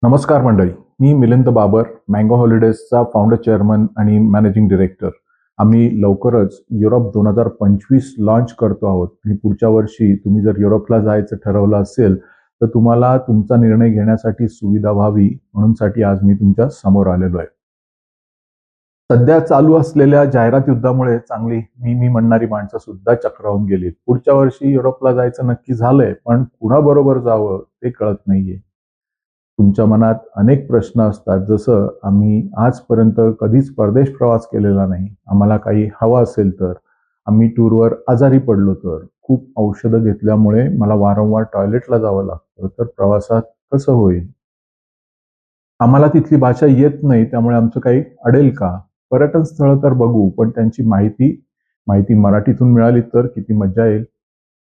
नमस्कार मंडळी. मी मिलिंद बाबर, मँगो हॉलिडेजचा फाउंडर, चेअरमन आणि मॅनेजिंग डिरेक्टर. आम्ही लवकरच युरोप 2025 लॉन्च करतो आहोत आणि पुढच्या वर्षी तुम्ही जर युरोपला जायचं ठरवलं असेल तर तुम्हाला तुमचा निर्णय घेण्यासाठी सुविधा व्हावी म्हणूनसाठी आज मी तुमच्या समोर आलेलो आहे. सध्या चालू असलेल्या जाहिरात युद्धामुळे चांगली मी म्हणणारी माणसं सुद्धा चक्रावून गेलीत. पुढच्या वर्षी युरोपला जायचं नक्की झालंय, पण कुणाबरोबर जावं ते कळत नाहीये. तुमच्या मनात अनेक प्रश्न असतात, जसं आम्ही आजपर्यंत कधीच परदेश प्रवास केलेला नाही, आम्हाला काही हवं असेल तर, आम्ही टूरवर आजारी पडलो तर, खूप औषधं घेतल्यामुळे मला वारंवार टॉयलेटला जावं लागतं, तर प्रवासात कसं होईल? आम्हाला तिथली भाषा येत नाही, त्यामुळे आमचं काही अडेल का? पर्यटन स्थळं तर बघू, पण त्यांची माहिती माहिती मराठीतून मिळाली तर किती मज्जा येईल.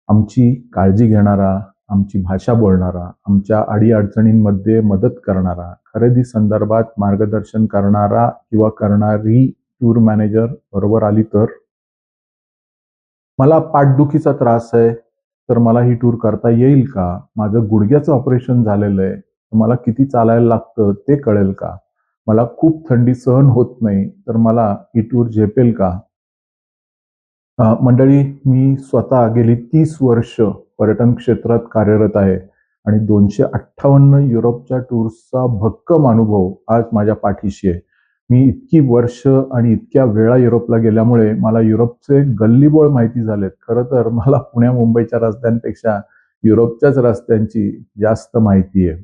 आमची काळजी घेणारा, आमची भाषा बोलणारा, आमच्या अडीअडचणींमध्ये मदत करणारा, खरेदी संदर्भात मार्गदर्शन करणारा किंवा करणारी टूर मॅनेजर बरोबर आली तर? मला पाठदुखीचा त्रास आहे, तर मला ही टूर करता येईल का? माझं गुडघ्याचं ऑपरेशन झालेलं आहे, तर मला किती चालायला लागतं ते कळेल का? मला खूप थंडी सहन होत नाही, तर मला ही टूर झेपेल का? मंडळी, मी स्वतः गेली 30 वर्ष पर्यटन क्षेत्रात कार्यरत आहे आणि 258 युरोपच्या टूर्सचा भक्कम अनुभव आज माझ्या पाठीशी आहे. मी इतकी वर्ष आणि इतक्या वेळा युरोपला गेल्यामुळे मला युरोपचे गल्लीबोळ माहिती झालेत. खरं तर मला पुण्या मुंबईच्या रस्त्यांपेक्षा युरोपच्याच रस्त्यांची जास्त माहिती आहे.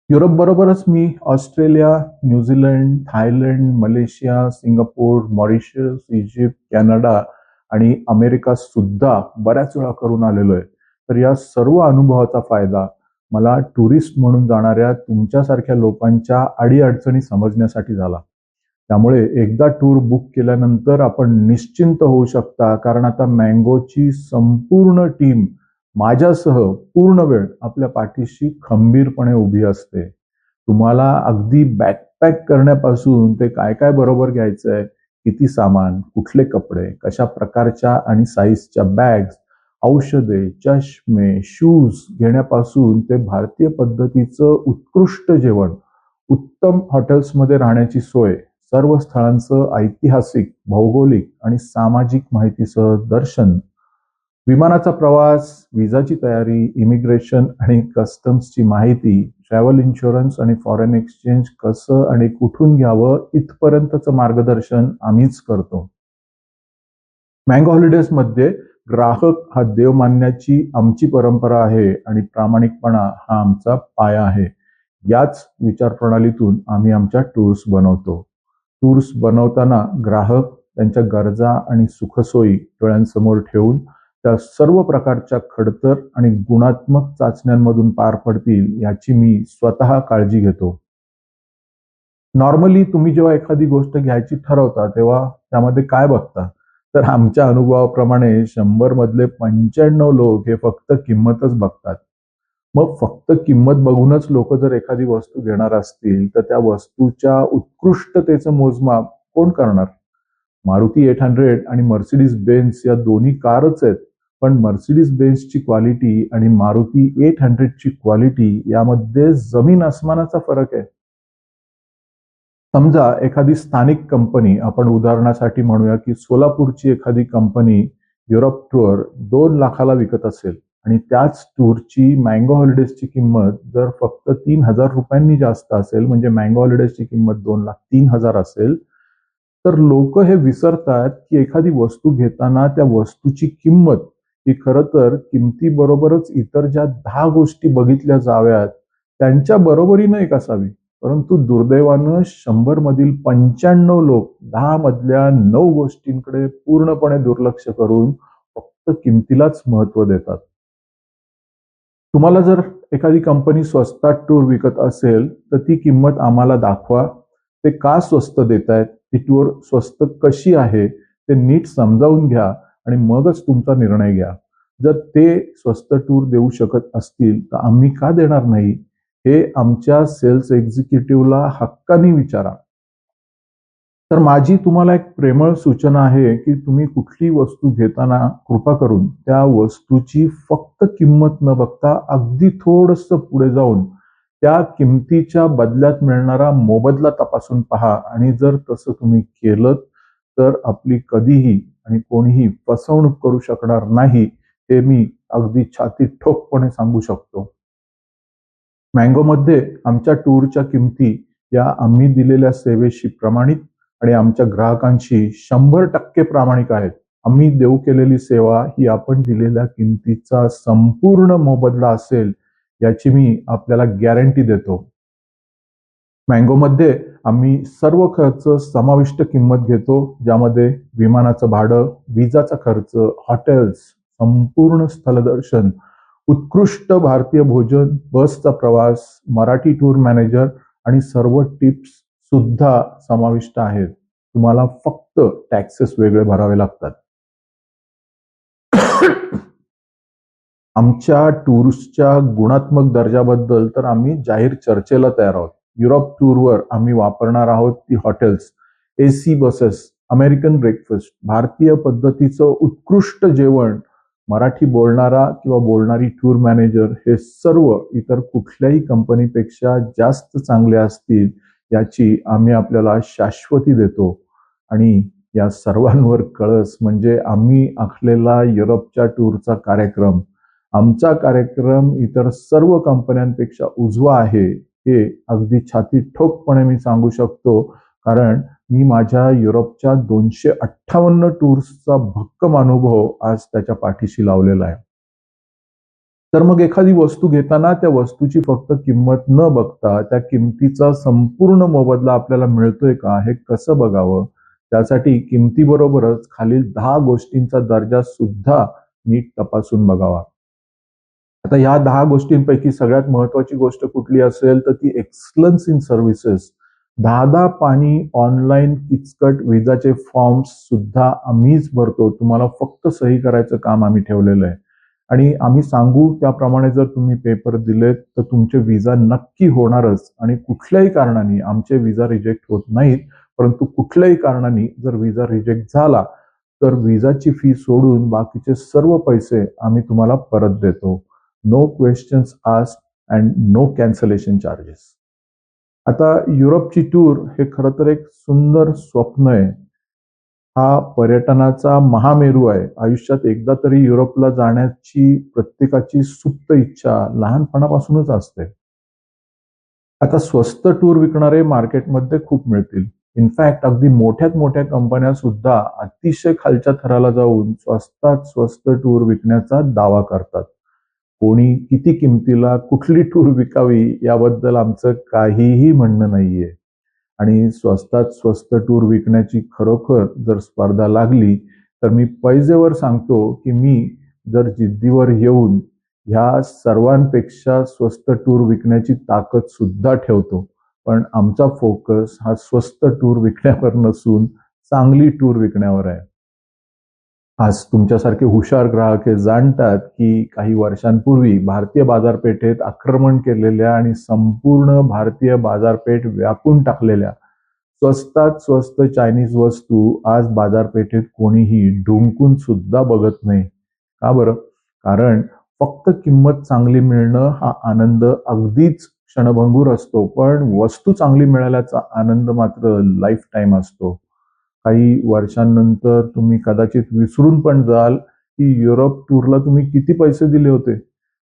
युरोप बरोबरच मी Australia, New Zealand, Thailand, Malaysia, Singapore, Mauritius, Egypt, Canada आणि अमेरिका सुद्धा बऱ्याच वेळा करून आलेलो आहे. तर या सर्व अनुभवाचा फायदा मला टुरिस्ट म्हणून जाणाऱ्या तुमच्यासारख्या लोकांच्या अडीअडचणी समजण्यासाठी झाला. त्यामुळे एकदा टूर बुक केल्यानंतर आपण निश्चिंत होऊ शकता, कारण आता मँगोची संपूर्ण टीम माझ्यासह पूर्ण वेळ आपल्या पाठीशी खंबीरपणे उभी असते. तुम्हाला अगदी बॅकपॅक करण्यापासून ते काय काय बरोबर घ्यायचंय, किती सामान, कुठले कपडे, कशा प्रकारच्या आणि साईजच्या बॅग्स, औषधे, चष्मे, शूज घेण्यापासून ते भारतीय पद्धतीचं उत्कृष्ट जेवण, उत्तम हॉटेल्समध्ये राहण्याची सोय, सर्व स्थळांचं ऐतिहासिक, भौगोलिक आणि सामाजिक माहितीसह दर्शन, विमानाचा प्रवास, विजाची तयारी, इमिग्रेशन आणि कस्टम्सची माहिती, ट्रॅव्हल इन्शुरन्स आणि फॉरेन एक्सचेंज कसं आणि कुठून घ्यावं इथपर्यंतचं मार्गदर्शन आम्हीच करतो. मँगो हॉलिडेजमध्ये ग्राहक हा देव मानण्याची आमची परंपरा आहे आणि प्रामाणिकपणा हा आमचा पाया आहे. याच विचारप्रणालीतून आम्ही आमच्या टूर्स बनवतो. टूर्स बनवताना ग्राहक त्यांच्या गरजा आणि सुखसोयी डोळ्यांसमोर ठेवून त्या सर्व प्रकारच्या खडतर आणि गुणात्मक चाचण्यांमधून पार पडतील याची मी स्वतः काळजी घेतो. नॉर्मली तुम्ही जेव्हा एखादी गोष्ट घ्यायची ठरवता तेव्हा त्यामध्ये काय बघता? तर आमच्या अनुभवाप्रमाणे 100 मधले 95 लोक हे फक्त किंमतच बघतात. मग फक्त किंमत बघूनच लोक जर एखादी वस्तू घेणार असतील तर त्या वस्तूच्या उत्कृष्टतेचं मोजमाप कोण करणार? मारुती 800 आणि मर्सिडीज बेन्झ या दोन्ही कारच आहेत, पण मर्सिडीज बेन्झची क्वालिटी आणि मारुती 800ची क्वालिटी यामध्ये जमीन आसमानाचा फरक आहे. समजा एखादी स्थानिक कंपनी, आपण उदाहरणासाठी म्हणूया की सोलापूरची एखादी कंपनी युरोप टूर 2 लाखाला विकत असेल आणि त्याच टूरची मँगो हॉलिडेजची किंमत जर फक्त 3,000 रुपयांनी जास्त असेल, म्हणजे मँगो हॉलिडेजची किंमत 2,03,000 असेल, तर लोक हे विसरतात की एखादी वस्तू घेताना त्या वस्तूची किंमत ही खरं तर किमतीबरोबरच इतर ज्या 10 गोष्टी बघितल्या जाव्यात त्यांच्या बरोबरीनं एक असावी. परंतु दुर्दैवानं 100 मधील 95 लोक 10 मधल्या 9 गोष्टींकडे पूर्णपणे दुर्लक्ष करून फक्त किमतीलाच महत्व देतात. तुम्हाला जर एखादी कंपनी स्वस्तात टूर विकत असेल तर ती किंमत आम्हाला दाखवा. ते का स्वस्त देतायत, ती टूर स्वस्त कशी आहे ते नीट समजावून घ्या आणि मगच तुमचा निर्णय घ्या. जर ते स्वस्त टूर देऊ शकत असतील तर आम्ही का देणार नाही, हे आमच्या सेल्स एक्झिक्युटिव्हला हक्काने विचारा. तर माझी तुम्हाला एक प्रेमळ सूचना आहे की तुम्ही कुठली वस्तू घेताना कृपा करून त्या वस्तूची फक्त किंमत न बघता अगदी थोडंसं पुढे जाऊन त्या किमतीच्या बदल्यात मिळणारा मोबदला तपासून पहा आणि जर तसं तुम्ही केलं तर आपली कधीही आणि कोणीही फसवणूक करू शकणार नाही, हे मी अगदी छाती ठोकपणे सांगू शकतो. मँगोमध्ये आमच्या टूरच्या किमती या आम्ही दिलेल्या सेवेशी प्रमाणित आणि आमच्या ग्राहकांशी 100% प्रामाणिक आहेत. आम्ही देऊ केलेली सेवा ही आपण दिलेल्या किमतीचा संपूर्ण मोबदला असेल याची मी आपल्याला गॅरंटी देतो. मँगोमध्ये आम्ही सर्व खर्च समाविष्ट किंमत घेतो, ज्यामध्ये विमानाचं भाडं, विजाचा खर्च, हॉटेल्स, संपूर्ण स्थलदर्शन, उत्कृष्ट भारतीय भोजन, बसचा प्रवास, मराठी टूर मॅनेजर आणि सर्व टिप्स सुद्धा समाविष्ट आहेत. तुम्हाला फक्त टॅक्सेस वेगळे भरावे लागतात. आमच्या टूर्सच्या गुणात्मक दर्जाबद्दल तर आम्ही जाहीर चर्चेला तयार आहोत. युरोप टूरवर आम्ही वापरणार आहोत ती hotels, AC buses, American breakfast, भारतीय पद्धतीचं उत्कृष्ट जेवण, मराठी बोलणारा किंवा बोलणारी टूर मॅनेजर हे सर्व इतर कुठल्याही कंपनीपेक्षा जास्त चांगले असतील याची आम्ही आपल्याला शाश्वती देतो. आणि या सर्वांवर कळस म्हणजे आम्ही आखलेला युरोपच्या टूरचा कार्यक्रम. आमचा कार्यक्रम इतर सर्व कंपन्यांपेक्षा उजवा आहे हे अगदी छाती ठोकपणे मी सांगू शकतो, कारण मी माझ्या युरोपच्या 258 टूर्सचा भक्कम अनुभव आज त्याच्या पाठीशी लावलेला आहे. तर मग एखादी वस्तू घेताना त्या वस्तूची फक्त किंमत न बघता त्या किमतीचा संपूर्ण मोबदला आपल्याला मिळतोय का हे कसं बघावं, त्यासाठी किमतीबरोबरच खालील 10 गोष्टींचा दर्जा सुद्धा नीट तपासून बघावा. आता ह्या 10 गोष्टींपैकी सगळ्यात महत्वाची गोष्ट कुठली असेल तर ती एक्सलन्स इन सर्व्हिसेस. 10 पानी ऑनलाईन किचकट विजाचे फॉर्म्स सुद्धा आम्हीच भरतो. तुम्हाला फक्त सही करायचं काम आम्ही ठेवलेलं आहे. आणि आम्ही सांगू त्याप्रमाणे जर तुम्ही पेपर दिलेत तर तुमचे विजा नक्की होणारच. आणि कुठल्याही कारणाने आमचे विजा रिजेक्ट होत नाहीत, परंतु कुठल्याही कारणाने जर विजा रिजेक्ट झाला तर विजाची फी सोडून बाकीचे सर्व पैसे आम्ही तुम्हाला परत देतो. No questions asked and no cancellation charges. आता युरोपची टूर हे खरं तर एक सुंदर स्वप्न आहे. हा पर्यटनाचा महामेरू आहे. आयुष्यात एकदा तरी युरोपला जाण्याची प्रत्येकाची सुप्त इच्छा लहानपणापासूनच असते. आता स्वस्त टूर विकणारे मार्केटमध्ये खूप मिळतील. इनफॅक्ट अगदी मोठ्यात मोठ्या कंपन्या सुद्धा अतिशय खालच्या थराला जाऊन स्वस्तात स्वस्त टूर विकण्याचा दावा करतात. कोणी किती किमतीला कुठली टूर विकावी याबद्दल आमचं काहीही म्हणणं नाहीये. आणि स्वस्तात स्वस्त टूर विकण्याची खरोखर जर स्पर्धा लागली तर मी पैजेवर सांगतो की मी जर जिद्दीवर येऊन ह्या सर्वांपेक्षा स्वस्त टूर विकण्याची ताकद सुद्धा ठेवतो. पण आमचा फोकस हा स्वस्त टूर विकण्यावर नसून चांगली टूर विकण्यावर आहे. आज तुमच्यासारखे हुशार ग्राहक हे जाणतात की काही वर्षांपूर्वी भारतीय बाजारपेठेत आक्रमण केलेल्या आणि संपूर्ण भारतीय बाजारपेठ व्यापून टाकलेल्या स्वस्तात स्वस्त चायनीज वस्तू आज बाजारपेठेत कोणीही ढुंकून सुद्धा बघत नाही. का बरं? कारण फक्त किंमत चांगली मिळणं हा आनंद अगदीच क्षणभंगूर असतो, पण वस्तू चांगली मिळाल्याचा आनंद मात्र लाईफ टाईम असतो. काही वर्षांनंतर तुम्ही कदाचित विसरून पण जाल की युरोप टूरला तुम्ही किती पैसे दिले होते,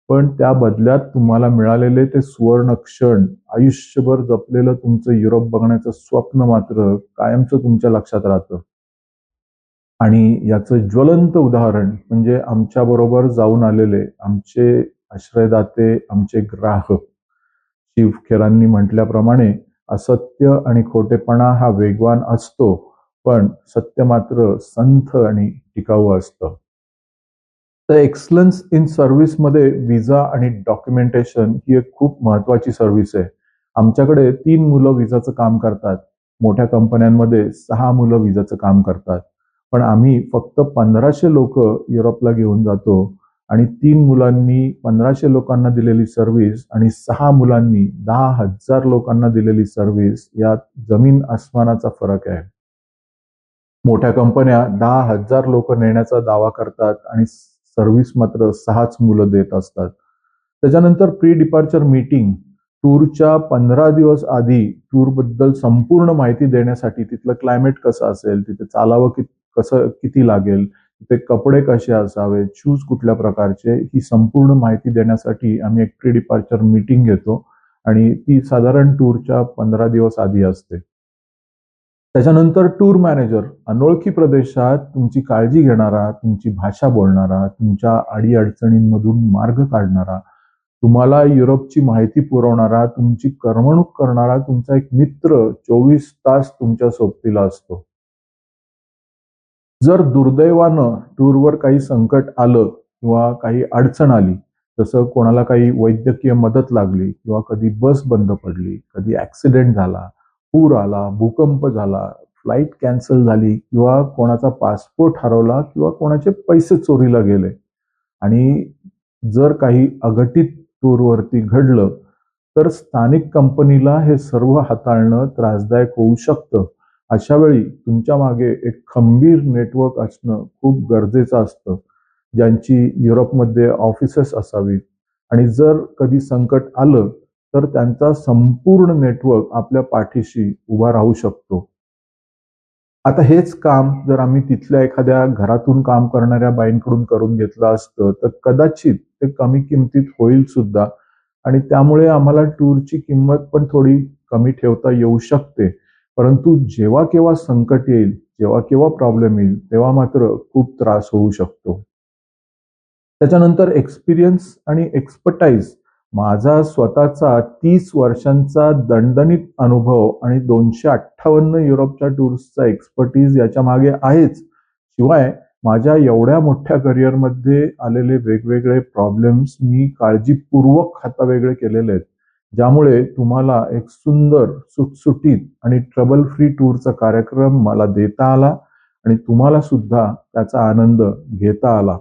पण त्या बदल्यात तुम्हाला मिळालेले ते सुवर्ण क्षण, आयुष्यभर जपलेलं तुमचं युरोप बघण्याचं स्वप्न मात्र कायमचं तुमच्या लक्षात राहतं. आणि याचं ज्वलंत उदाहरण म्हणजे आमच्याबरोबर जाऊन आलेले आमचे आश्रयदाते, आमचे ग्राहक. शिव खेरांनी म्हटल्याप्रमाणे असत्य आणि खोटेपणा हा वेगवान असतो, पण सत्य मात्र संथ आणि टिकाऊ असतं. तर एक्सलन्स इन सर्व्हिसमध्ये विजा आणि डॉक्युमेंटेशन ही एक खूप महत्वाची सर्व्हिस आहे. आमच्याकडे 3 मुलं विजाचं काम करतात. मोठ्या कंपन्यांमध्ये 6 मुलं विजाचं काम करतात. पण आम्ही फक्त 1500 लोक युरोपला घेऊन जातो आणि 3 मुलांनी 1500 लोकांना दिलेली सर्व्हिस आणि 6 मुलांनी 10,000 लोकांना दिलेली सर्व्हिस यात जमीन आसमानाचा फरक आहे. मोठ्या कंपन्या 10,000 लोक नेण्याचा दावा करतात आणि सर्व्हिस मात्र 6च मुलं देत असतात. त्याच्यानंतर प्री डिपार्चर मीटिंग, टूरच्या 15 दिवस आधी टूरबद्दल संपूर्ण माहिती देण्यासाठी तिथलं क्लायमेट कसं असेल, तिथे चालावं कसं किती लागेल, तिथे कपडे कसे असावेत, शूज कुठल्या प्रकारचे, ही संपूर्ण माहिती देण्यासाठी आम्ही एक प्री डिपार्चर मीटिंग घेतो आणि ती साधारण टूरच्या 15 दिवस आधी असते. त्याच्यानंतर टूर मॅनेजर अनोळखी प्रदेशात तुमची काळजी घेणारा, तुमची भाषा बोलणारा, तुमच्या अडीअडचणींमधून मार्ग काढणारा, तुम्हाला युरोपची माहिती पुरवणारा, तुमची करमणूक करणारा तुमचा एक मित्र 24 तास तुमच्या सोबतीला असतो. जर दुर्दैवानं टूरवर काही संकट आलं किंवा काही अडचण आली, जसं कोणाला काही वैद्यकीय मदत लागली किंवा कधी बस बंद पडली, कधी ॲक्सिडेंट झाला, पूर आला, भूकंप झाला, फ्लाईट कॅन्सल झाली किंवा कोणाचा पासपोर्ट हरवला किंवा कोणाचे पैसे चोरीला गेले आणि जर काही अघटित टूरवरती घडलं, तर स्थानिक कंपनीला हे सर्व हाताळणं त्रासदायक होऊ शकतं. अशा वेळी तुमच्या मागे एक खंबीर नेटवर्क असणं खूप गरजेचं असतं, ज्यांची युरोपमध्ये ऑफिसेस असावीत आणि जर कधी संकट आलं तर त्यांचा संपूर्ण नेटवर्क आपल्या पाठीशी उभा राहू शकतो. आता हेच काम जर आम्ही तिथल्या एखाद्या घरातून काम करणाऱ्या बाईंकडून करून घेतलं असतं तर कदाचित ते कमी किमतीत होईल सुद्धा आणि त्यामुळे आम्हाला टूरची किंमत पण थोडी कमी ठेवता येऊ शकते. परंतु जेव्हा केव्हा संकट येईल, जेव्हा केव्हा प्रॉब्लेम येईल, तेव्हा मात्र खूप त्रास होऊ शकतो. त्याच्यानंतर एक्सपिरियन्स आणि एक्सपर्टाईज माझा स्वतःचा 30 वर्षांचा दणदणीत अनुभव आणि 258 युरोपच्या टूर्सचा एक्सपर्टीज याच्या मागे आहेच. शिवाय माझ्या एवढ्या मोठ्या करिअरमध्ये आलेले वेगवेगळे प्रॉब्लेम्स मी काळजीपूर्वक हातावेगळे केलेले आहेत, ज्यामुळे तुम्हाला एक सुंदर, सुटसुटीत आणि ट्रबल फ्री टूरचा कार्यक्रम मला देता आला आणि तुम्हाला सुद्धा त्याचा आनंद घेता आला.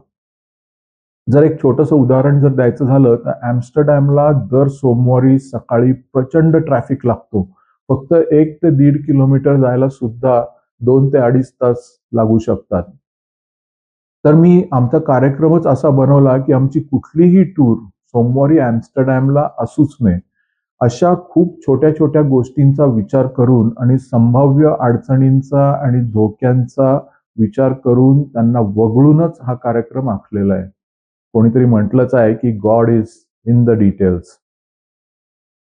जर एक छोटंसं उदाहरण जर द्यायचं झालं तर ॲम्स्टरडॅमला दर सोमवारी सकाळी प्रचंड ट्रॅफिक लागतो. फक्त 1 ते 1.5 किलोमीटर जायला सुद्धा 2 ते 2.5 तास लागू शकतात. तर मी आमचा कार्यक्रमच असा बनवला की आमची कुठलीही टूर सोमवारी ॲम्स्टरडॅमला असूच नये. अशा खूप छोट्या छोट्या गोष्टींचा विचार करून आणि संभाव्य अडचणींचा आणि धोक्यांचा विचार करून त्यांना वगळूनच हा कार्यक्रम आखलेला आहे. कोणीतरी म्हटलंच आहे की God is in the details.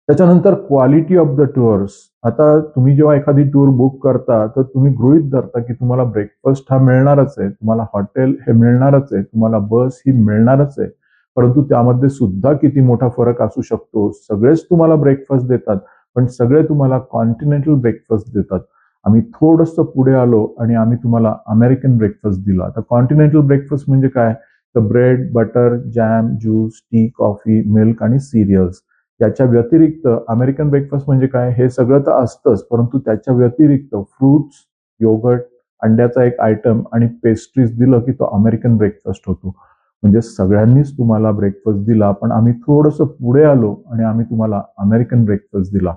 त्याच्यानंतर क्वालिटी ऑफ द टूर्स. आता तुम्ही जेव्हा एखादी टूर बुक करता तर तुम्ही गृहीत धरता की तुम्हाला ब्रेकफास्ट हा मिळणारच आहे, तुम्हाला हॉटेल हे मिळणारच आहे, तुम्हाला बस ही मिळणारच आहे. परंतु त्यामध्ये सुद्धा किती मोठा फरक असू शकतो. सगळेच तुम्हाला ब्रेकफास्ट देतात, पण सगळे तुम्हाला कॉन्टिनेंटल ब्रेकफास्ट देतात. आम्ही थोडंसं पुढे आलो आणि आम्ही तुम्हाला अमेरिकन ब्रेकफास्ट दिला. आता कॉन्टिनेंटल ब्रेकफास्ट म्हणजे काय? तर bread, butter, jam, juice, T, coffee, milk आणि सिरियल्स. याच्या व्यतिरिक्त अमेरिकन ब्रेकफास्ट म्हणजे काय? हे सगळं तर असतंच, परंतु त्याच्या व्यतिरिक्त फ्रुट्स, योगर्ट, अंड्याचा एक आयटम आणि पेस्ट्रीज दिलं की तो अमेरिकन ब्रेकफास्ट होतो. म्हणजे सगळ्यांनीच तुम्हाला ब्रेकफास्ट दिला, पण आम्ही थोडंसं पुढे आलो आणि आम्ही तुम्हाला अमेरिकन ब्रेकफास्ट दिला.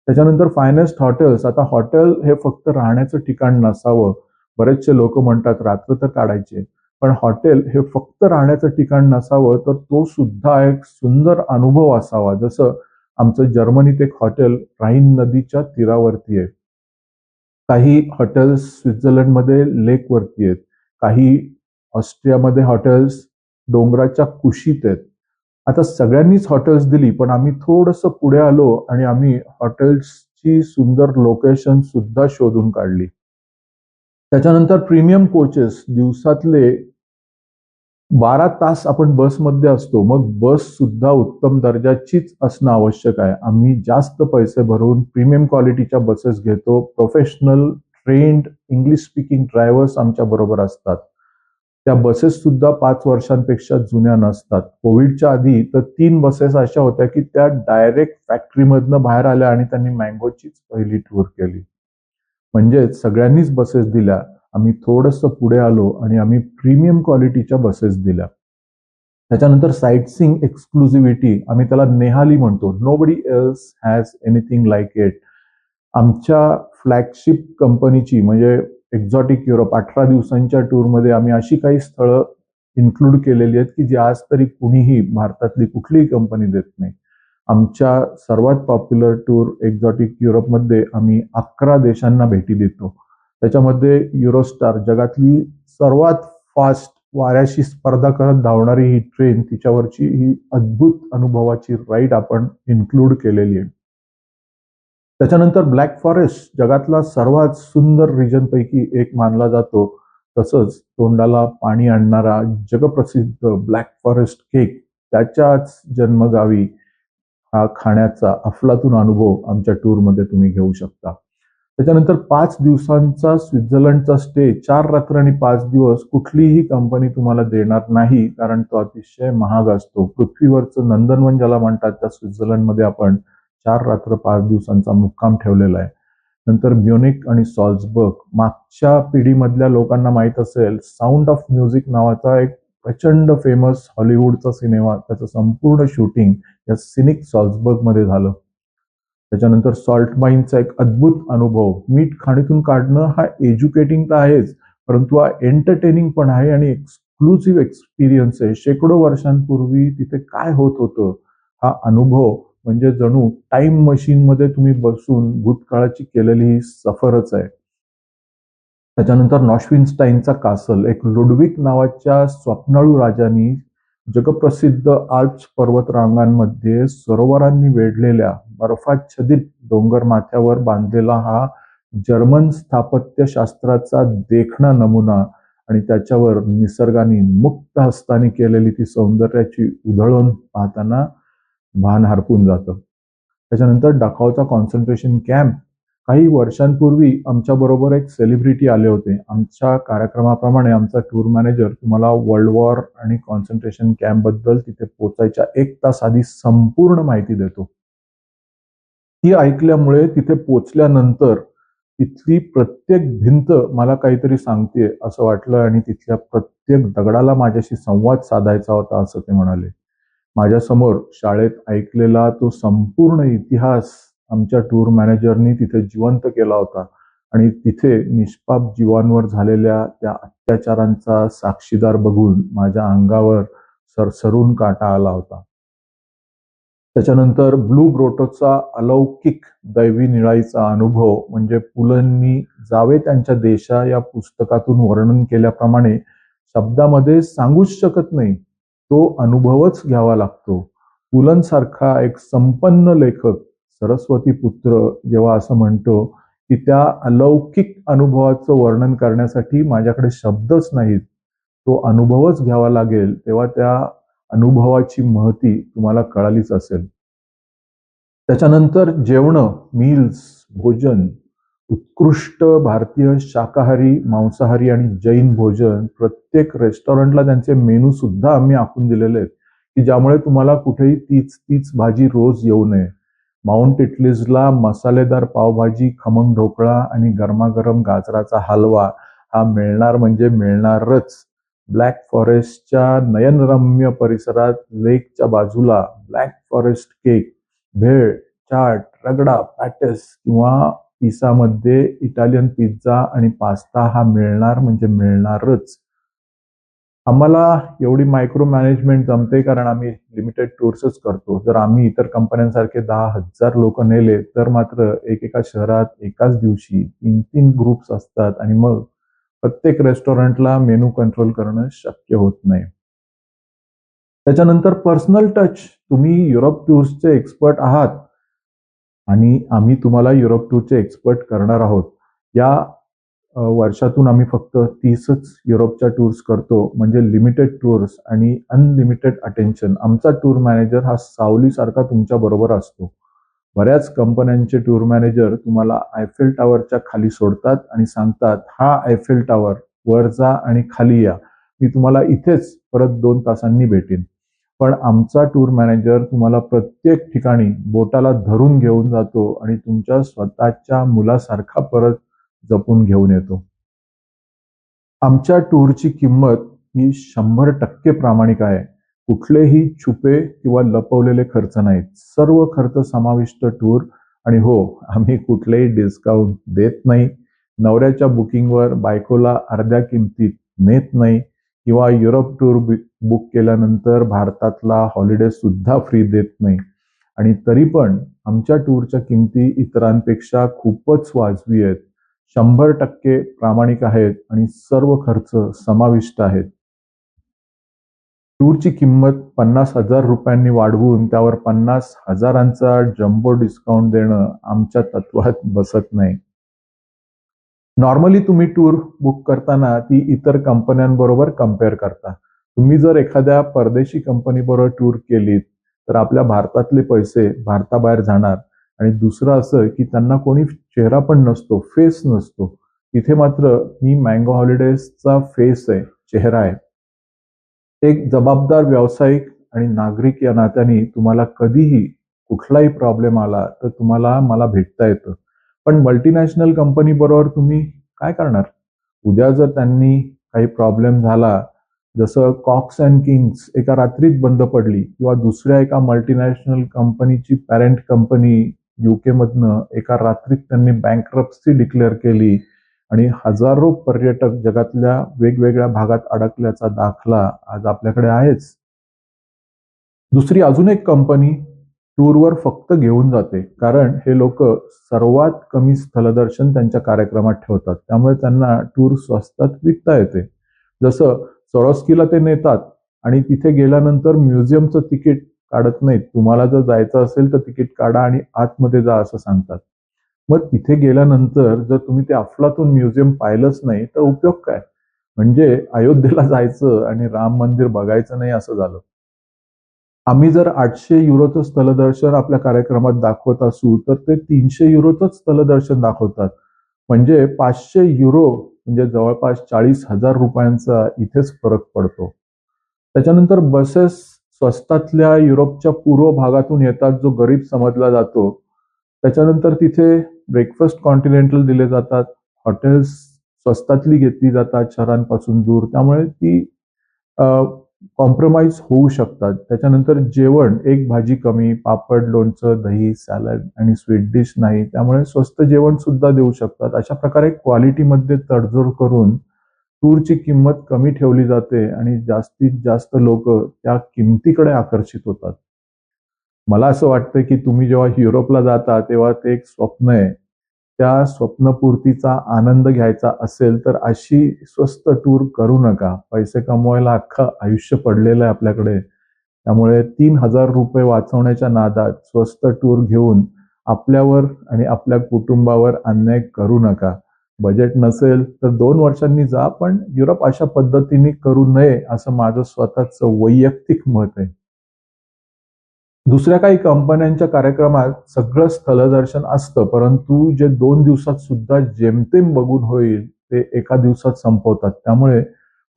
त्याच्यानंतर फायनेस्ट हॉटेल्स. आता हॉटेल हे फक्त राहण्याचं ठिकाण नसावं. बरेचसे लोक म्हणतात रात्र तर काढायचे, पण हॉटेल हे फक्त राहण्याचं ठिकाण नसावं, तर तो सुद्धा एक सुंदर अनुभव असावा. जसं आमचं जर्मनीत एक हॉटेल राईन नदीच्या तीरावरती आहे. काही हॉटेल्स स्वित्झर्लंडमध्ये लेकवरती आहेत. काही ऑस्ट्रियामध्ये हॉटेल्स डोंगराच्या कुशीत आहेत. आता सगळ्यांनीच हॉटेल्स दिली, पण आम्ही थोडंसं पुढे आलो आणि आम्ही हॉटेल्सची सुंदर लोकेशन सुद्धा शोधून काढली. त्याच्यानंतर प्रीमियम कोचेस. दिवसातले 12 तास आपण बसमध्ये असतो, मग बस सुद्धा उत्तम दर्जाचीच असणं आवश्यक आहे. आम्ही जास्त पैसे भरून प्रीमियम क्वालिटीच्या बसेस घेतो. Professional trained English speaking drivers आमच्या बरोबर असतात. त्या बसेस सुद्धा 5 वर्षांपेक्षा जुन्या नसतात. कोविडच्या आधी तर 3 बसेस अशा होत्या की त्या डायरेक्ट फॅक्टरीमधनं बाहेर आल्या आणि त्यांनी मँगोचीच पहिली टूर केली. म्हणजे सगळ्यांनीच बसेस दिल्या. आम्ही थोडंसं पुढे आलो आणि आम्ही प्रीमियम क्वालिटीच्या बसेस दिल्या. त्याच्यानंतर साईटसीइंग एक्सक्लुझिव्हिटी. आम्ही त्याला नेहाली म्हणतो. Nobody else has anything like it. आमच्या फ्लॅगशिप कंपनीची म्हणजे एक्झॉटिक युरोप 18 दिवसांच्या टूरमध्ये आम्ही अशी काही स्थळं इन्क्लूड केलेली आहेत की जी आज तरी कुणीही भारतातली कुठलीही कंपनी देत नाही. आमच्या सर्वात पॉप्युलर टूर एक्झॉटिक युरोपमध्ये आम्ही 11 देशांना भेटी देतो. त्याच्यामध्ये युरोस्टार जगातली सर्वात फास्ट वाऱ्याशी स्पर्धा करत धावणारी ही ट्रेन, तिच्यावरची ही अद्भुत अनुभवाची राईड आपण इन्क्लूड केलेली आहे. त्याच्यानंतर ब्लॅक फॉरेस्ट जगातला सर्वात सुंदर रिजनपैकी एक मानला जातो. तसंच तोंडाला पाणी आणणारा जगप्रसिद्ध ब्लॅक फॉरेस्ट केक त्याच्याच जन्मगावी हा खाण्याचा अफलातून अनुभव आमच्या टूरमध्ये तुम्ही घेऊ शकता. त्याच्यानंतर 5 दिवसांचा स्वित्झर्लंडचा स्टे, 4 रात्र आणि 5 दिवस कुठलीही कंपनी तुम्हाला देणार नाही, कारण तो अतिशय महाग असतो. पृथ्वीवरचं नंदनवन ज्याला म्हणतात, त्या स्वित्झर्लंडमध्ये आपण 4 रात्र 5 दिवसांचा मुक्काम ठेवलेला आहे. नंतर म्युनिक आणि सॉल्झबर्ग, मागच्या पिढीमधल्या लोकांना माहीत असेल, साऊंड ऑफ म्युझिक नावाचा एक प्रचंड फेमस हॉलिवूडचा सिनेमा, त्याचं संपूर्ण शूटिंग या सिनिक सॉल्झबर्गमध्ये झालं. त्याच्यानंतर सॉल्ट माईनचा एक अद्भुत अनुभव. मीठ खाणीतून काढणं हा एज्युकेटिंग तर आहेच, परंतु हा एंटरटेनिंग पण आहे आणि एक्सक्लुसिव्ह एक्सपिरियन्स आहे. शेकडो वर्षांपूर्वी तिथे काय होत होतं, हा अनुभव म्हणजे जणू टाइम मशीनमध्ये तुम्ही बसून भूतकाळाची केलेली ही सफरच आहे. त्याच्यानंतर नॉशविनस्टाईनचा कासल, एक लुडविक नावाच्या स्वप्नाळू राजानी जगप्रसिद्ध आल्प्स पर्वतरांगांमध्ये सरोवरांनी वेढलेल्या बर्फाच्छादित डोंगर माथ्यावर बांधलेला हा जर्मन स्थापत्यशास्त्राचा देखणा नमुना आणि त्याच्यावर निसर्गाने मुक्त हस्ताने केलेली ती सौंदर्याची उधळण पाहताना भान हरपून जातं. त्याच्यानंतर डकाऊचा कॉन्सन्ट्रेशन कॅम्प. काही वर्षांपूर्वी आमच्याबरोबर एक सेलिब्रिटी आले होते. आमच्या कार्यक्रमाप्रमाणे आमचा टूर मॅनेजर तुम्हाला वर्ल्ड वॉर आणि कॉन्सन्ट्रेशन कॅम्प बद्दल तिथे पोहोचायच्या 1 तास आधी संपूर्ण माहिती देतो. ती ऐकल्यामुळे तिथे पोचल्यानंतर तिथली प्रत्येक भिंत मला काहीतरी सांगते असं वाटलं आणि तिथल्या प्रत्येक दगडाला माझ्याशी संवाद साधायचा होता असं ते म्हणाले. माझ्यासमोर शाळेत ऐकलेला तो संपूर्ण इतिहास आमच्या टूर मॅनेजरनी तिथे जिवंत केला होता आणि तिथे निष्पाप जीवांवर झालेल्या त्या अत्याचारांचा साक्षीदार बघून माझ्या अंगावर सरसरून काटा आला होता. त्याच्यानंतर ब्लू ग्रोटोचा अलौकिक दैवी निळाईचा अनुभव म्हणजे पुलंनी जावे त्यांच्या देशा या पुस्तकातून वर्णन केल्याप्रमाणे शब्दामध्ये सांगूच शकत नाही. तो अनुभवच घ्यावा लागतो. पुलंसारखा एक संपन्न लेखक सरस्वती पुत्र जेव्हा असं म्हणतो की त्या अलौकिक अनुभवाचं वर्णन करण्यासाठी माझ्याकडे शब्दच नाहीत, तो अनुभवच घ्यावा लागेल, तेव्हा त्या अनुभवाची महती तुम्हाला कळालीच असेल. त्याच्यानंतर जेवणं, मील्स, भोजन, उत्कृष्ट भारतीय शाकाहारी, मांसाहारी आणि जैन भोजन. प्रत्येक रेस्टॉरंटला त्यांचे मेनू सुद्धा आम्ही आखून दिलेले आहेत की ज्यामुळे तुम्हाला कुठेही तीच भाजी रोज येऊ नये. माउंट इटलीजला मसालेदार पावभाजी, खमंग ढोकळा आणि गरमागरम गाजराचा हलवा हा मिळणार म्हणजे मिळणारच. ब्लॅक फॉरेस्टच्या नयनरम्य परिसरात लेकच्या बाजूला ब्लॅक फॉरेस्ट केक, भेळ, चाट, रगडा, पॅटिस किंवा पिसामध्ये इटालियन पिझ्झा आणि पास्ता हा मिळणार म्हणजे मिळणारच. आम्हाला एवढी मायक्रो मॅनेजमेंट जमते कारण आम्ही लिमिटेड टूर्सच करतो. जर आम्ही इतर कंपन्यांसारखे 10,000 लोक नेले तर मात्र एकेका शहरात एकाच दिवशी 3-3 ग्रुप्स असतात आणि मग प्रत्येक रेस्टॉरंटला मेनू कंट्रोल करणं शक्य होत नाही. त्याच्यानंतर पर्सनल टच. तुम्ही युरोप टूर्सचे एक्सपर्ट आहात आणि आम्ही तुम्हाला युरोप टूरचे एक्सपर्ट करणार आहोत. या वर्षातून आम्ही फक्त 30च युरोपच्या टूर्स करतो, म्हणजे लिमिटेड टूर्स आणि अनलिमिटेड अटेन्शन. आमचा टूर मॅनेजर हा सावलीसारखा तुमच्या बरोबर असतो. बऱ्याच कंपन्यांचे टूर मॅनेजर तुम्हाला आयफेल टॉवरच्या खाली सोडतात आणि सांगतात, हा आयफेल टॉवर, वर जा आणि खाली या, मी तुम्हाला इथेच परत 2 तासांनी भेटेन. पण आमचा टूर मॅनेजर तुम्हाला प्रत्येक ठिकाणी बोटाला धरून घेऊन जातो आणि तुमच्या स्वतःच्या मुलासारखा परत जपून घेऊन येतो. आमच्या टूरची किंमत ही 100% प्रामाणिक आहे. कुठलेही छुपे किंवा लपवलेले खर्च नाहीत. सर्व खर्च समाविष्ट टूर. आणि हो, आम्ही कुठलेही डिस्काउंट देत नाही. नवऱ्याच्या बुकिंगवर बायकोला अर्ध्या किमतीत नेत नाही किंवा युरोप टूर बुक केल्यानंतर भारतातला हॉलिडे सुद्धा फ्री देत नाही. आणि तरी पण आमच्या टूरच्या किमती इतरांपेक्षा खूपच वाजवी आहेत. 100% प्रामाणिक आहेत आणि सर्व खर्च समाविष्ट आहेत. टूरची किंमत 50,000 रुपयांनी वाढवून त्यावर 50,000चा जम्बो डिस्काउंट देणं आमच्या तत्वात बसत नाही. नॉर्मली तुम्ही टूर बुक करताना ती इतर कंपन्यांबरोबर कम्पेअर करता. तुम्ही जर एखाद्या परदेशी कंपनीबरोबर टूर केलीत तर आपल्या भारतातले पैसे भारताबाहेर जाणार आणि दुसरं असं की त्यांना कोणी चेहरा पण नसतो, फेस नसतो. तिथे मात्र मी मँगो हॉलिडेजचा फेस आहे, चेहरा आहे. एक जबाबदार व्यावसायिक आणि नागरिक या नात्याने तुम्हाला कधीही कुठलाही प्रॉब्लेम आला तर तुम्हाला मला भेटता येतं. पण मल्टीनॅशनल कंपनी बरोबर तुम्ही काय करणार? उद्या जर त्यांनी काही प्रॉब्लेम झाला, जसं कॉक्स अँड किंग्स एका रात्रीत बंद पडली किंवा दुसऱ्या एका मल्टीनॅशनल कंपनीची पॅरेंट कंपनी UK मधनं एका रात्रीत त्यांनी बँकरप्सी डिक्लेअर केली आणि हजारो पर्यटक जगातल्या वेगवेगळ्या भागात अडकल्याचा दाखला आज आपल्याकडे आहेच. दुसरी अजून एक कंपनी टूरवर फक्त घेऊन जाते, कारण हे लोक सर्वात कमी स्थलदर्शन त्यांच्या कार्यक्रमात ठेवतात. त्यामुळे त्यांना टूर स्वस्तात विकता येते. जसं सोरोस्कीला ते नेतात आणि तिथे गेल्यानंतर म्युझियमचं तिकीट काढत नाहीत. तुम्हाला जर जायचं असेल तर तिकीट काढा आणि आतमध्ये जा असं सांगतात. मग तिथे गेल्यानंतर जर तुम्ही ते अफलातून म्युझियम पाहिलंच नाही तर उपयोग काय? म्हणजे अयोध्येला जायचं आणि राम मंदिर बघायचं नाही असं झालं. आम्ही जर 800 युरोचं स्थलदर्शन आपल्या कार्यक्रमात दाखवत असू तर ते 300 युरोचंच स्थलदर्शन दाखवतात. म्हणजे 500 युरो म्हणजे जवळपास 40,000 रुपयांचा इथेच फरक पडतो. त्याच्यानंतर बसेस स्वस्तातल्या युरोपच्या पूर्व भागातून येतात, जो गरीब समजला जातो. त्याच्यानंतर तिथे ब्रेकफास्ट कॉन्टिनेंटल दिले जातात. हॉटेल्स स्वस्तातली घेतली जातात शहरांपासून दूर, त्यामुळे ती कॉम्प्रोमाइज होऊ शकतात. त्याच्यानंतर जेवण एक भाजी कमी, पापड, लोणचं, दही, सॅलड आणि स्वीट डिश नाही, त्यामुळे स्वस्त जेवण सुद्धा देऊ शकतात. अशा प्रकारे क्वालिटीमध्ये तडजोड करून टूरची किंमत कमी ठेवली जाते आणि जास्तीत जास्त लोक त्या किमतीकडे आकर्षित होतात. मला असं वाटतं की तुम्ही जेव्हा युरोपला जाता तेव्हा ते एक स्वप्न आहे. त्या स्वप्नपूर्तीचा आनंद घ्यायचा असेल तर अशी स्वस्त टूर करू नका. पैसे कमवायला अख्खं आयुष्य पडलेलं आहे आपल्याकडे. त्यामुळे 3,000 रुपये वाचवण्याच्या नादात स्वस्त टूर घेऊन आपल्यावर आणि आपल्या कुटुंबावर अन्याय करू नका. बजेट नसेल तर 2 वर्षांनी जा, पण युरोप अशा पद्धतीने करू नये असं माझं स्वतःचं वैयक्तिक मत आहे. दुसऱ्या काही कंपन्यांच्या कार्यक्रमात सगळं स्थलदर्शन असतं, परंतु जे 2 दिवसात सुद्धा जेमतेम बघून होईल ते एका दिवसात संपवतात. त्यामुळे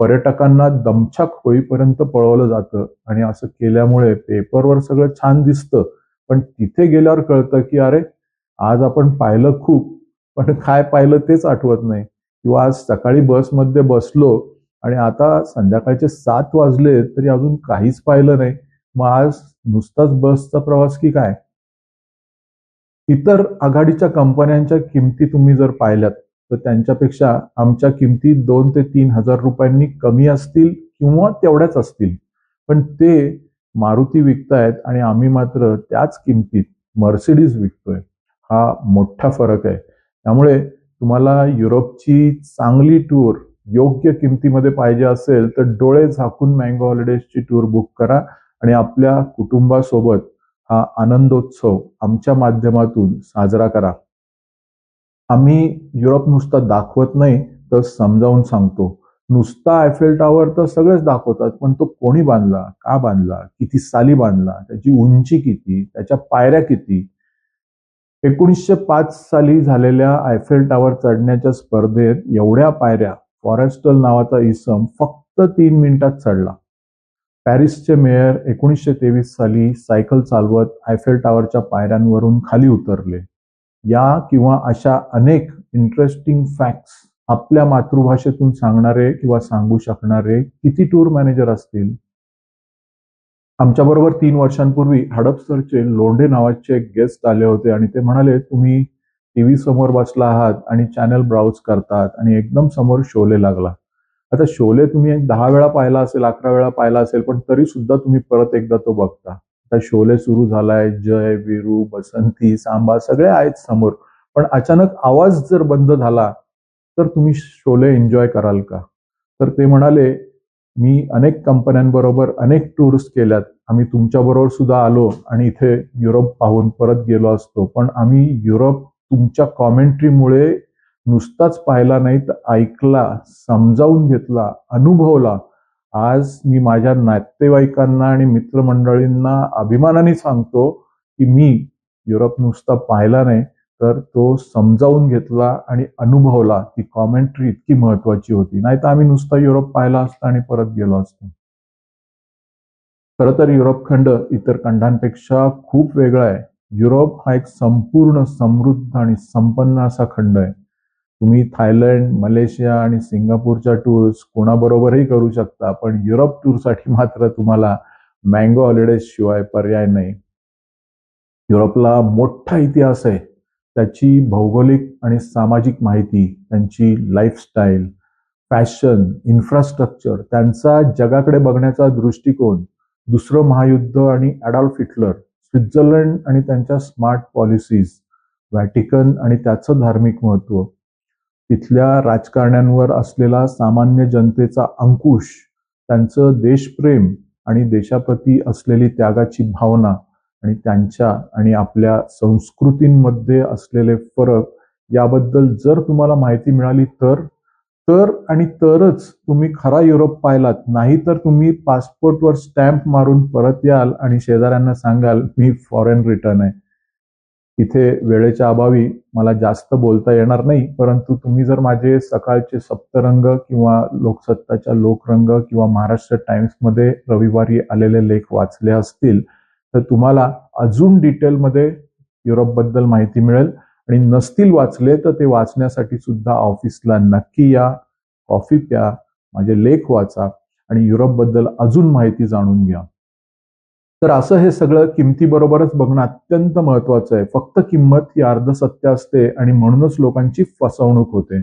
पर्यटकांना दमछाक होईपर्यंत पळवलं जातं आणि असं केल्यामुळे पेपरवर सगळं छान दिसतं, पण तिथे गेल्यावर कळतं की अरे आज आपण पाहिलं खूप, पण काय पाहिलं तेच आठवत नाही. किंवा आज सकाळी बसमध्ये बसलो आणि आता संध्याकाळचे 7 वाजले तरी अजून काहीच पाहिलं नाही. मग आज नुसताच बसचा प्रवास की काय? इतर आघाडीच्या कंपन्यांच्या किमती तुम्ही जर पाहिल्यात तर त्यांच्यापेक्षा आमच्या किमती 2 ते 3,000 रुपयांनी कमी असतील किंवा तेवढ्याच असतील. पण ते मारुती विकतायत आणि आम्ही मात्र त्याच किमतीत मर्सिडीज विकतोय. हा मोठा फरक आहे. त्यामुळे तुम्हाला युरोपची चांगली टूर योग्य किमतीमध्ये पाहिजे असेल तर डोळे झाकून मँगो हॉलिडेजची टूर बुक करा आणि आपल्या कुटुंबासोबत हा आनंदोत्सव आमच्या माध्यमातून साजरा करा. आम्ही युरोप नुसता दाखवत नाही तर समजावून सांगतो. नुसता आयफेल टॉवर तर सगळेच दाखवतात, पण तो कोणी बांधला, का बांधला, किती साली बांधला, त्याची उंची किती, त्याच्या पायऱ्या किती. 1905 साली झालेल्या आयफेल टॉवर चढण्याच्या स्पर्धेत एवढ्या पायऱ्या फॉरेस्टल नावाचा इसम फक्त 3 मिनिटात चढला. पॅरिसचे मेयर 1923 साली सायकल चालवत आयफेल टॉवरच्या पायऱ्यांवरून खाली उतरले. या किंवा अशा अनेक इंटरेस्टिंग फॅक्ट्स आपल्या मातृभाषेतून सांगणारे किंवा सांगू शकणारे किती टूर मॅनेजर असतील? आमच्याबरोबर 3 वर्षांपूर्वी हडपसरचे लोंढे नावाचे एक गेस्ट आले होते आणि ते म्हणाले, तुम्ही टीव्ही समोर बसला आहात आणि चॅनल ब्राउज करतात आणि एकदम समोर शोले लागला. आता शोले तुम्ही 10 वेळा पाहिला असेल, 11 वेळा पाहिला असेल, पण तरी सुद्धा तुम्ही परत एकदा तो बघता. आता शोले सुरू झालाय, जय, वीरू, बसंती, सांबा सगळे आहेत समोर. पण अचानक आवाज जर बंद झाला तर तुम्ही शोले एन्जॉय कराल का? तर ते म्हणाले, मी अनेक कंपन्यांबरोबर अनेक टूर्स केल्यात. आम्ही तुमच्याबरोबर सुद्धा आलो आणि इथे युरोप पाहून परत गेलो असतो. पण आम्ही युरोप तुमच्या कॉमेंट्रीमुळे नुसताच पाहिला नाही तर ऐकला, समजावून घेतला, अनुभवला. आज मी माझ्या नातेवाईकांना आणि मित्रमंडळींना अभिमानाने सांगतो की मी युरोप नुसता पाहिला नाही तर तो समजावून घेतला आणि अनुभवला. ती कॉमेंट्री इतकी महत्वाची होती. नाही तर आम्ही नुसता युरोप पाहिला असता आणि परत गेलो असतो. खरं तर युरोप खंड इतर खंडांपेक्षा खूप वेगळा आहे. युरोप हा एक संपूर्ण समृद्ध आणि संपन्न असा खंड आहे. तुम्ही थायलंड, मलेशिया आणि सिंगापूरच्या टूर्स कोणाबरोबरही करू शकता, पण युरोप टूरसाठी मात्र तुम्हाला मँगो हॉलिडेज शिवाय पर्याय नाही. युरोपला मोठा इतिहास आहे. त्याची भौगोलिक आणि सामाजिक माहिती, त्यांची लाईफस्टाईल, फॅशन, इन्फ्रास्ट्रक्चर, त्यांचा जगाकडे बघण्याचा दृष्टिकोन, दुसरं महायुद्ध आणि ॲडॉल्फ हिटलर, स्वित्झर्लंड आणि त्यांच्या स्मार्ट पॉलिसीज, व्हॅटिकन आणि त्याचं धार्मिक महत्त्व, तिथल्या राजकारण्यांवर असलेला सामान्य जनतेचा अंकुश, त्यांचं देशप्रेम आणि देशाप्रती असलेली त्यागाची भावना आणि त्यांच्या आणि आपल्या संस्कृतींमध्ये असलेले फरक याबद्दल जर तुम्हाला माहिती मिळाली तर आणि तरच तुम्ही खरा युरोप पाहिलात. नाही तर तुम्ही पासपोर्टवर स्टॅम्प मारून परत याल आणि शेजाऱ्यांना सांगाल मी फॉरेन रिटर्न आहे. इथे वेळेच्या अभावी मला जास्त बोलता येणार नाही, परंतु तुम्ही जर माझे सकाळचे सप्तरंग किंवा लोकसत्ताच्या लोकरंग किंवा महाराष्ट्र टाइम्समध्ये रविवारी आलेले लेख वाचले असतील तर तुम्हाला अजून डिटेलमध्ये युरोपबद्दल माहिती मिळेल. आणि नसतील वाचले तर ते वाचण्यासाठी सुद्धा ऑफिसला नक्की या, कॉफी प्या, माझे लेख वाचा आणि युरोपबद्दल अजून माहिती जाणून घ्या. तर असं हे सगळं किमतीबरोबरच बघणं अत्यंत महत्वाचं आहे. फक्त किंमत ही अर्धसत्य असते आणि म्हणूनच लोकांची फसवणूक होते.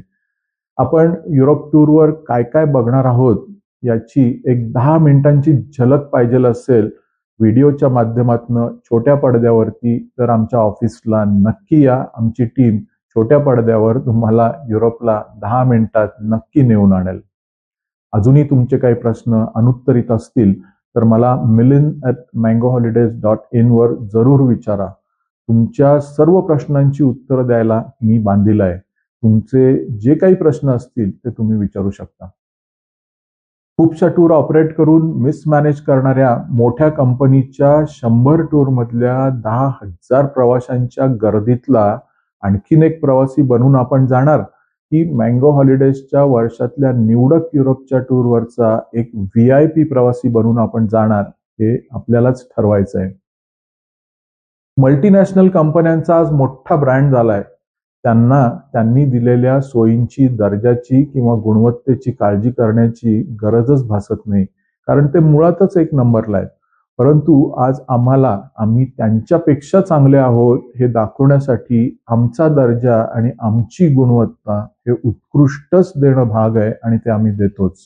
आपण युरोप टूरवर काय काय बघणार आहोत याची एक 10 मिनिटांची झलक पाहिजे असेल व्हिडिओच्या माध्यमातून छोट्या पडद्यावरती तर आमच्या ऑफिसला नक्की या. आमची टीम छोट्या पडद्यावर तुम्हाला युरोपला 10 मिनिटात नक्की नेऊन आणेल. अजूनही तुमचे काही प्रश्न अनुत्तरित असतील तर मला milind@mangoholidays.in वर जरूर विचारा. तुमच्या सर्व प्रश्नांची उत्तरं द्यायला मी बांधील आहे. तुमचे जे काही प्रश्न असतील ते तुम्ही विचारू शकता. खूपशा टूर ऑपरेट करून मिसमॅनेज करणाऱ्या मोठ्या कंपनीच्या 100 टूर मधल्या 10,000 प्रवाशांच्या गर्दीतला आणखीन एक प्रवासी बनून आपण जाणार की मँगो हॉलिडेजच्या वर्षातल्या निवडक युरोपच्या टूरवरचा एक VIP प्रवासी बनून आपण जाणार हे आपल्यालाच ठरवायचं आहे. मल्टीनॅशनल कंपन्यांचा आज मोठा ब्रँड झालाय. त्यांनी दिलेल्या सोयींची, दर्जाची किंवा गुणवत्तेची काळजी करण्याची गरजच भासत नाही, कारण ते मुळातच एक नंबरला आहेत. परंतु आज आम्ही त्यांच्यापेक्षा चांगले आहोत हे दाखवण्यासाठी आमचा दर्जा आणि आमची गुणवत्ता हे उत्कृष्टच देणं भाग आहे आणि ते आम्ही देतोच.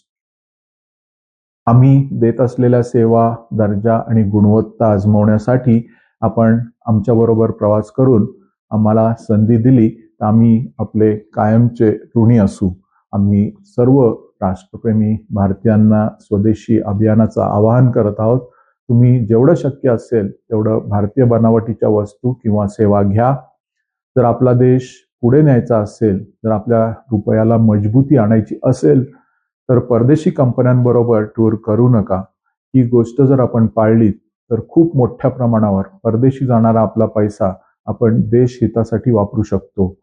आम्ही देत असलेल्या सेवा, दर्जा आणि गुणवत्ता आजमावण्यासाठी आपण आमच्याबरोबर प्रवास करून आम्हाला संधी दिली तर आम्ही आपले कायमचे ऋणी असू. आम्ही सर्व राष्ट्रप्रेमी भारतीयांना स्वदेशी अभियानाचं आवाहन करत आहोत. तुम्ही जेवढं शक्य असेल तेवढं भारतीय बनावटीच्या वस्तू किंवा सेवा घ्या. जर आपला देश पुढे न्यायचा असेल, जर आपल्या रुपयाला मजबूती आणायची असेल तर परदेशी कंपन्यांबरोबर टूर करू नका. ही गोष्ट जर आपण पाळली तर खूप मोठ्या प्रमाणावर परदेशी जाणारा आपला पैसा आपण देश हितासाठी वापरू शकतो.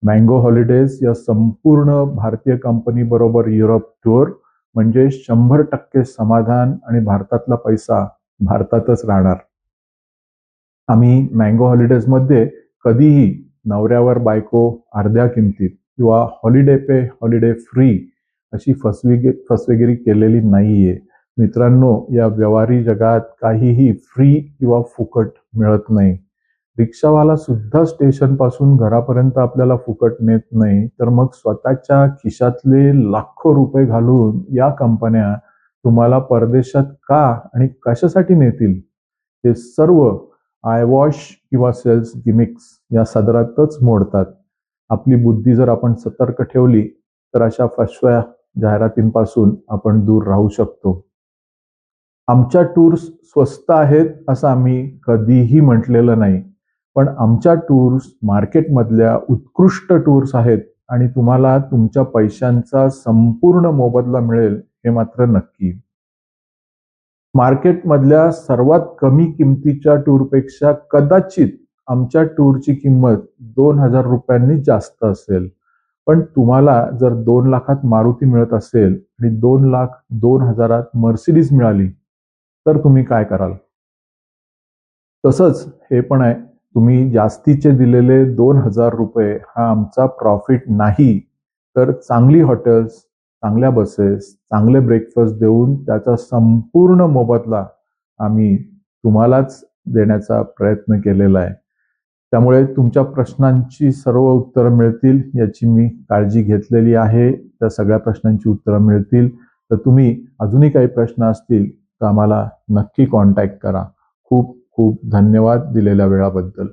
मँगो हॉलिडेज या संपूर्ण भारतीय कंपनी बरोबर युरोप टूर म्हणजे 100% समाधान आणि भारतातला पैसा भारतातच राहणार. आम्ही मँगो हॉलिडेजमध्ये कधीही नवऱ्यावर बायको अर्ध्या किमतीत किंवा हॉलिडे पे हॉलिडे फ्री अशी फसवेगिरी केलेली नाहीये. मित्रांनो, या व्यवहारी जगात काहीही फ्री किंवा फुकट मिळत नाही. रिक्षावाला सुद्धा स्टेशन पासून घरापर्यंत आपल्याला फुकट नेत नाही, तर मग स्वतःच्या खिशातले लाखो रुपये घालून या कंपन्या तुम्हाला परदेशात का आणि कशासाठी नेतील? हे सर्व आयवॉश किंवा सेल्स गिमिक्स या सदरातच मोडतात. आपली बुद्धी जर आपण सतर्क ठेवली तर अशा फसव्या जाहिरातींपासून आपण दूर राहू शकतो. आमच्या टूर्स स्वस्त आहेत असं आम्ही कधीही म्हटलेलं नाही, पण आमच्या टूर्स मार्केटमधल्या उत्कृष्ट टूर्स आहेत आणि तुम्हाला तुमच्या पैशांचा संपूर्ण मोबदला मिळेल हे मात्र नक्की. मार्केटमधल्या सर्वात कमी किमतीच्या टूरपेक्षा कदाचित आमच्या टूरची किंमत 2,000 रुपयांनी जास्त असेल. पण तुम्हाला जर 2 लाखात मारुती मिळत असेल आणि 2,02,000 मर्सिडीज मिळाली तर तुम्ही काय कराल? तसंच हे पण आहे, तुम्ही जास्तीचे दिलेले 2,000 रुपये हा आमचा प्रॉफिट नाही, तर चांगली हॉटेल्स, चांगल्या बसेस, चांगले ब्रेकफास्ट देऊन त्याचा संपूर्ण मोबदला आम्ही तुम्हालाच देण्याचा प्रयत्न केलेला आहे. त्यामुळे तुमच्या प्रश्नांची सर्व उत्तरं मिळतील याची मी काळजी घेतलेली आहे. त्या सगळ्या प्रश्नांची उत्तरं मिळतील. तर तुम्ही अजूनही काही प्रश्न असतील तर आम्हाला नक्की कॉन्टॅक्ट करा. खूप खूप धन्यवाद दिलेल्या वेळाबद्दल.